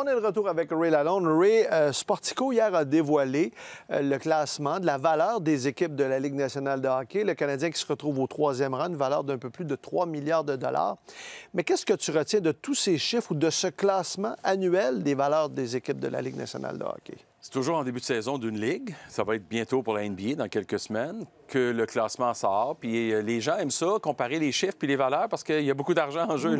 On est de retour avec Ray Lalonde. Ray, Sportico, hier, a dévoilé le classement de la valeur des équipes de la Ligue nationale de hockey. Le Canadien qui se retrouve au 3e rang, une valeur d'un peu plus de 3 milliards de dollars. Mais qu'est-ce que tu retiens de tous ces chiffres ou de ce classement annuel des valeurs des équipes de la Ligue nationale de hockey? C'est toujours en début de saison d'une ligue. Ça va être bientôt pour la NBA, dans quelques semaines, que le classement sort. Puis les gens aiment ça, comparer les chiffres puis les valeurs, parce qu'il y a beaucoup d'argent en jeu.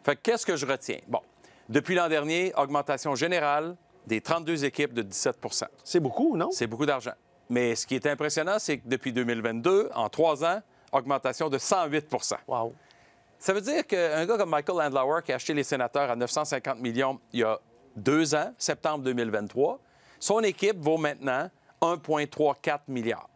Fait que qu'est-ce que je retiens? Bon, depuis l'an dernier, augmentation générale des 32 équipes de 17 %. C'est beaucoup, non? C'est beaucoup d'argent. Mais ce qui est impressionnant, c'est que depuis 2022, en 3 ans, augmentation de 108 %. Wow. Ça veut dire qu'un gars comme Michael Andlauer, qui a acheté les Sénateurs à 950 millions il y a 2 ans, septembre 2023, son équipe vaut maintenant 1,34 milliard.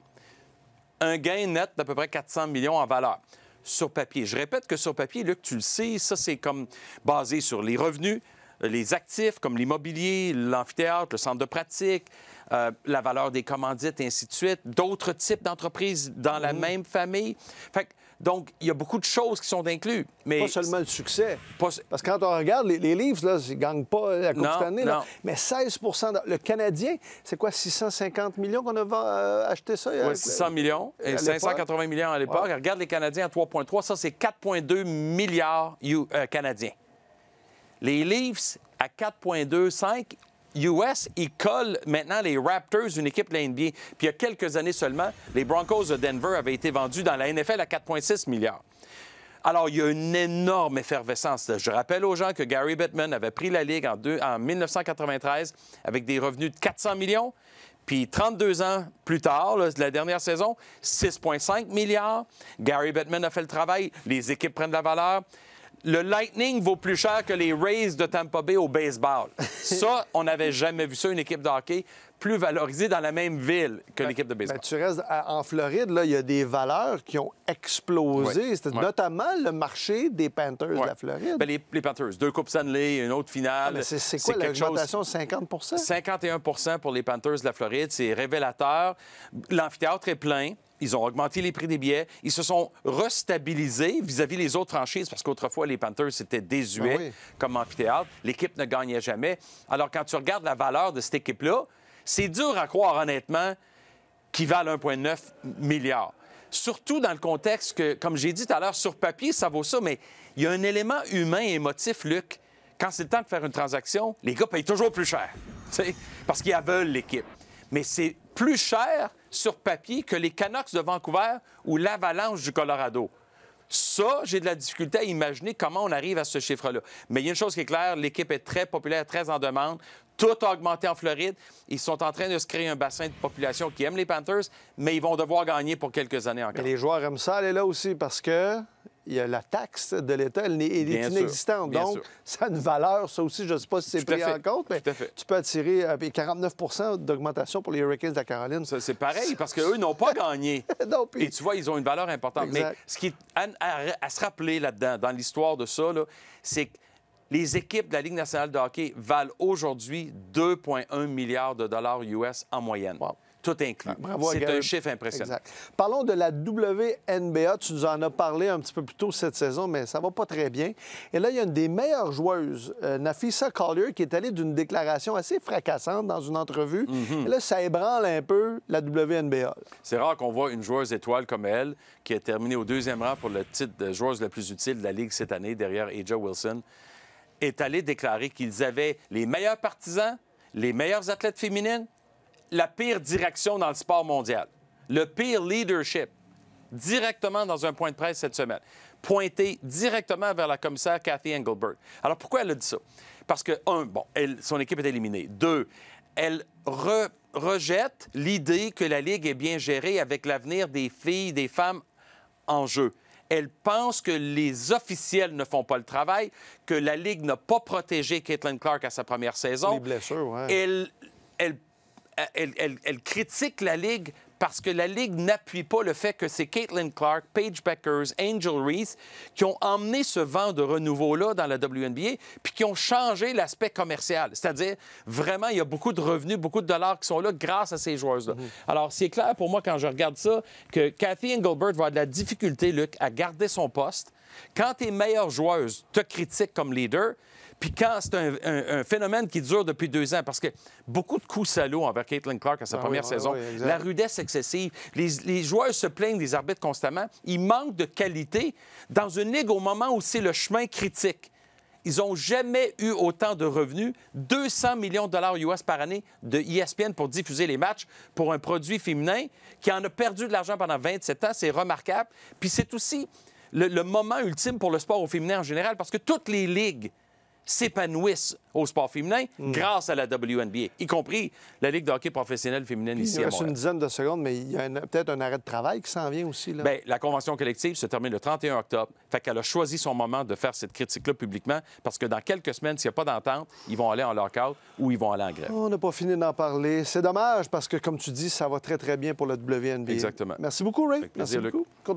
Un gain net d'à peu près 400 millions en valeur. Sur papier. Je répète que sur papier, Luc, tu le sais, ça, c'est comme basé sur les revenus, les actifs comme l'immobilier, l'amphithéâtre, le centre de pratique, la valeur des commandites, et ainsi de suite, d'autres types d'entreprises dans la même famille. Fait que, donc, il y a beaucoup de choses qui sont incluses. Mais pas seulement le succès. Parce que quand on regarde les Leafs, là, ils ne gagnent pas la Coupe cette année. Là. Mais 16 Le Canadien, c'est quoi, 650 millions qu'on a acheté ça? Oui, 600 millions et 580 millions à l'époque. Ouais. Regarde les Canadiens à 3,3. Ça, c'est 4,2 milliards canadiens. Les Leafs à 4,25 US, ils collent maintenant les Raptors, une équipe de la NBA. Puis il y a quelques années seulement, les Broncos de Denver avaient été vendus dans la NFL à 4,6 milliards. Alors, il y a une énorme effervescence. Je rappelle aux gens que Gary Bettman avait pris la Ligue en 1993 avec des revenus de 400 millions. Puis 32 ans plus tard, la dernière saison, 6,5 milliards. Gary Bettman a fait le travail. Les équipes prennent de la valeur. Le Lightning vaut plus cher que les Rays de Tampa Bay au baseball. Ça, on n'avait jamais vu ça, une équipe de hockey plus valorisée dans la même ville que l'équipe de baseball. Tu restes en Floride, là, il y a des valeurs qui ont explosé. C'était notamment le marché des Panthers de la Floride. Bien, les Panthers, 2 Coupes Stanley, une autre finale. C'est quoi l'augmentation? 50 51 % pour les Panthers de la Floride. C'est révélateur. L'amphithéâtre est plein. Ils ont augmenté les prix des billets. Ils se sont restabilisés vis-à-vis les autres franchises parce qu'autrefois, les Panthers, c'était désuet comme amphithéâtre. L'équipe ne gagnait jamais. Alors, quand tu regardes la valeur de cette équipe-là, c'est dur à croire, honnêtement, qu'ils valent 1,9 milliard. Surtout dans le contexte que, comme j'ai dit tout à l'heure, sur papier, ça vaut ça, mais il y a un élément humain et émotif, Luc. Quand c'est le temps de faire une transaction, les gars payent toujours plus cher, parce qu'ils veulent l'équipe. Mais c'est plus cher sur papier que les Canucks de Vancouver ou l'Avalanche du Colorado. Ça, j'ai de la difficulté à imaginer comment on arrive à ce chiffre-là. Mais il y a une chose qui est claire, l'équipe est très populaire, très en demande. Tout a augmenté en Floride. Ils sont en train de se créer un bassin de population qui aime les Panthers, mais ils vont devoir gagner pour quelques années encore. Mais les joueurs aiment ça aller là aussi parce que il y a la taxe de l'État, elle est inexistante. Donc, ça a une valeur. Ça aussi, je ne sais pas si c'est pris en compte, mais tu peux attirer 49 d'augmentation pour les Hurricanes de la Caroline. C'est pareil, parce qu'eux n'ont pas gagné. Non, puis... Et tu vois, ils ont une valeur importante. Exact. Mais ce qui est à se rappeler là-dedans, dans l'histoire de ça, c'est que les équipes de la Ligue nationale de hockey valent aujourd'hui 2,1 milliards de dollars US en moyenne. Wow. Tout inclus. C'est un chiffre impressionnant. Exact. Parlons de la WNBA. Tu nous en as parlé un petit peu plus tôt cette saison, mais ça va pas très bien. Et là, il y a une des meilleures joueuses, Napheesa Collier, qui est allée d'une déclaration assez fracassante dans une entrevue. Et là, ça ébranle un peu la WNBA. C'est rare qu'on voit une joueuse étoile comme elle, qui a terminé au 2e rang pour le titre de joueuse la plus utile de la Ligue cette année, derrière A'ja Wilson, est allée déclarer qu'ils avaient les meilleurs partisans, les meilleures athlètes féminines, la pire direction dans le sport mondial, le pire leadership, directement dans un point de presse cette semaine, pointé directement vers la commissaire Cathy Engelbert. Alors, pourquoi elle a dit ça? Parce que, son équipe est éliminée. 2, elle rejette l'idée que la Ligue est bien gérée avec l'avenir des filles, des femmes en jeu. Elle pense que les officiels ne font pas le travail, que la Ligue n'a pas protégé Caitlin Clark à sa première saison. Les blessures, oui. Elle critique la Ligue parce que la Ligue n'appuie pas le fait que c'est Caitlin Clark, Paige Beckers, Angel Reese qui ont emmené ce vent de renouveau-là dans la WNBA puis qui ont changé l'aspect commercial. C'est-à-dire, vraiment, il y a beaucoup de revenus, beaucoup de dollars qui sont là grâce à ces joueuses-là. Alors, c'est clair pour moi, quand je regarde ça, que Cathy Engelbert va avoir de la difficulté, Luc, à garder son poste. Quand tes meilleures joueuses te critiquent comme leader, Puis quand c'est un phénomène qui dure depuis 2 ans, parce que beaucoup de coups salauds envers Caitlin Clark à sa première saison, la rudesse excessive, les joueurs se plaignent des arbitres constamment, il manque de qualité dans une ligue au moment où c'est le chemin critique. Ils n'ont jamais eu autant de revenus, 200 millions de dollars US par année de ESPN pour diffuser les matchs pour un produit féminin qui en a perdu de l'argent pendant 27 ans. C'est remarquable. Puis c'est aussi le moment ultime pour le sport au féminin en général parce que toutes les ligues s'épanouissent au sport féminin grâce à la WNBA, y compris la Ligue de hockey professionnelle féminine ici à Montréal. Il reste une dizaine de secondes, mais il y a peut-être un arrêt de travail qui s'en vient aussi. Là. Bien, la convention collective se termine le 31 octobre. Fait qu'elle a choisi son moment de faire cette critique-là publiquement parce que dans quelques semaines, s'il n'y a pas d'entente, ils vont aller en lockout ou ils vont aller en grève. On n'a pas fini d'en parler. C'est dommage parce que, comme tu dis, ça va très, très bien pour la WNBA. Exactement. Merci beaucoup, Ray. Avec plaisir, Merci beaucoup.